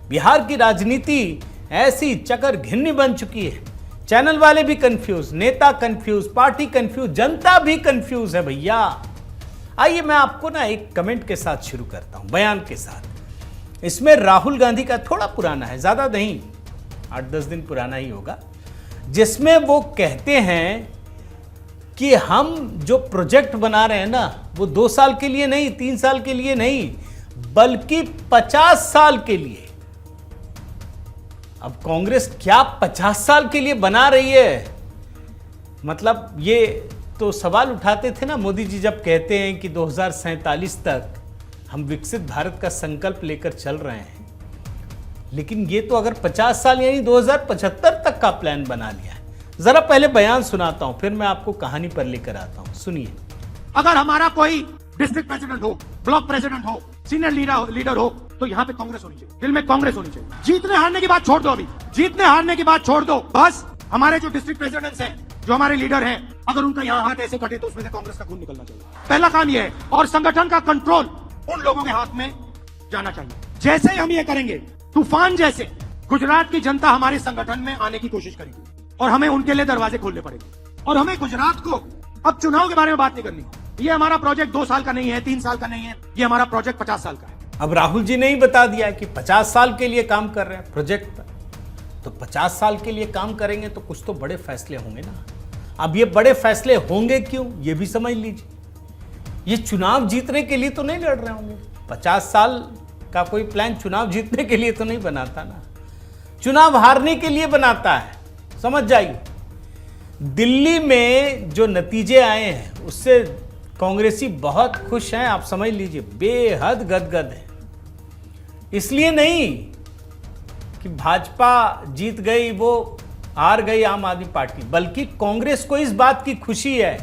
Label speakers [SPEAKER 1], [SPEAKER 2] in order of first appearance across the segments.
[SPEAKER 1] बिहार की राजनीति ऐसी चकर घिन्नी बन चुकी है, चैनल वाले भी कंफ्यूज, नेता कंफ्यूज, पार्टी कंफ्यूज, जनता भी कंफ्यूज है भैया। आइए मैं आपको ना एक कमेंट के साथ शुरू करता हूं, बयान के साथ। इसमें राहुल गांधी का थोड़ा पुराना है, ज्यादा नहीं, 8-10 दिन पुराना ही होगा, जिसमें वो कहते हैं कि हम जो प्रोजेक्ट बना रहे हैं ना, वो 2 साल के लिए नहीं, 3 साल के लिए नहीं, बल्कि 50 साल के लिए। अब कांग्रेस क्या 50 साल के लिए बना रही है? मतलब ये तो सवाल उठाते थे ना मोदी जी, जब कहते हैं कि 2047 तक हम विकसित भारत का संकल्प लेकर चल रहे हैं। लेकिन ये तो अगर 50 साल यानी 2075 तक का प्लान बना लिया है। जरा पहले बयान सुनाता हूं, फिर मैं आपको कहानी पर लेकर आता हूं, सुनिए।
[SPEAKER 2] अगर हमारा कोई डिस्ट्रिक्ट प्रेसिडेंट हो, ब्लॉक प्रेसिडेंट हो, सीनियर लीडर हो, तो यहाँ पे कांग्रेस होनी चाहिए, दिल में कांग्रेस होनी चाहिए। जीतने हारने की बात छोड़ दो, अभी जीतने हारने की बात छोड़ दो। बस हमारे जो डिस्ट्रिक्ट प्रेसिडेंट्स हैं, जो हमारे लीडर हैं, अगर उनका यहाँ हाथ ऐसे कटे तो उसमें से कांग्रेस का खून निकलना चाहिए। पहला काम यह है, और संगठन का कंट्रोल उन लोगों के हाथ में जाना चाहिए। जैसे ही हम ये करेंगे, तूफान जैसे गुजरात की जनता हमारे संगठन में आने की कोशिश करेगी और हमें उनके लिए दरवाजे खोलने पड़ेंगे। और हमें गुजरात को अब चुनाव के बारे में बात नहीं करनी। ये हमारा प्रोजेक्ट 2 साल का नहीं है, 3 साल का नहीं है, ये हमारा प्रोजेक्ट 50 साल का है।
[SPEAKER 1] अब राहुल जी ने ही बता दिया कि 50 साल के लिए काम कर रहे हैं प्रोजेक्ट पर, तो 50 साल के लिए काम करेंगे तो कुछ तो बड़े फैसले होंगे ना। अब ये बड़े फैसले होंगे क्यों, ये भी समझ लीजिए। ये चुनाव जीतने के लिए तो नहीं लड़ रहे होंगे। 50 साल का कोई प्लान चुनाव जीतने के लिए तो नहीं बनाता ना, चुनाव हारने के लिए बनाता है, समझ जाइए। दिल्ली में जो नतीजे आए हैं उससे कांग्रेसी बहुत खुश हैं, आप समझ लीजिए, बेहद गदगद है। इसलिए नहीं कि भाजपा जीत गई, वो हार गई आम आदमी पार्टी, बल्कि कांग्रेस को इस बात की खुशी है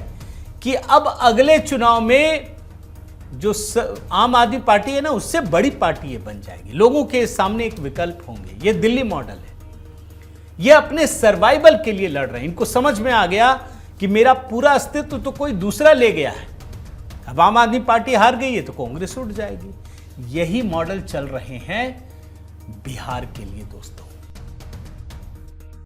[SPEAKER 1] कि अब अगले चुनाव में जो आम आदमी पार्टी है ना, उससे बड़ी पार्टी ये बन जाएगी, लोगों के सामने एक विकल्प होंगे। ये दिल्ली मॉडल है। ये अपने सर्वाइवल के लिए लड़ रहे हैं। इनको समझ में आ गया कि मेरा पूरा अस्तित्व तो कोई दूसरा ले गया है। अब आम आदमी पार्टी हार गई है तो कांग्रेस उठ जाएगी। यही मॉडल चल रहे हैं बिहार के लिए दोस्तों।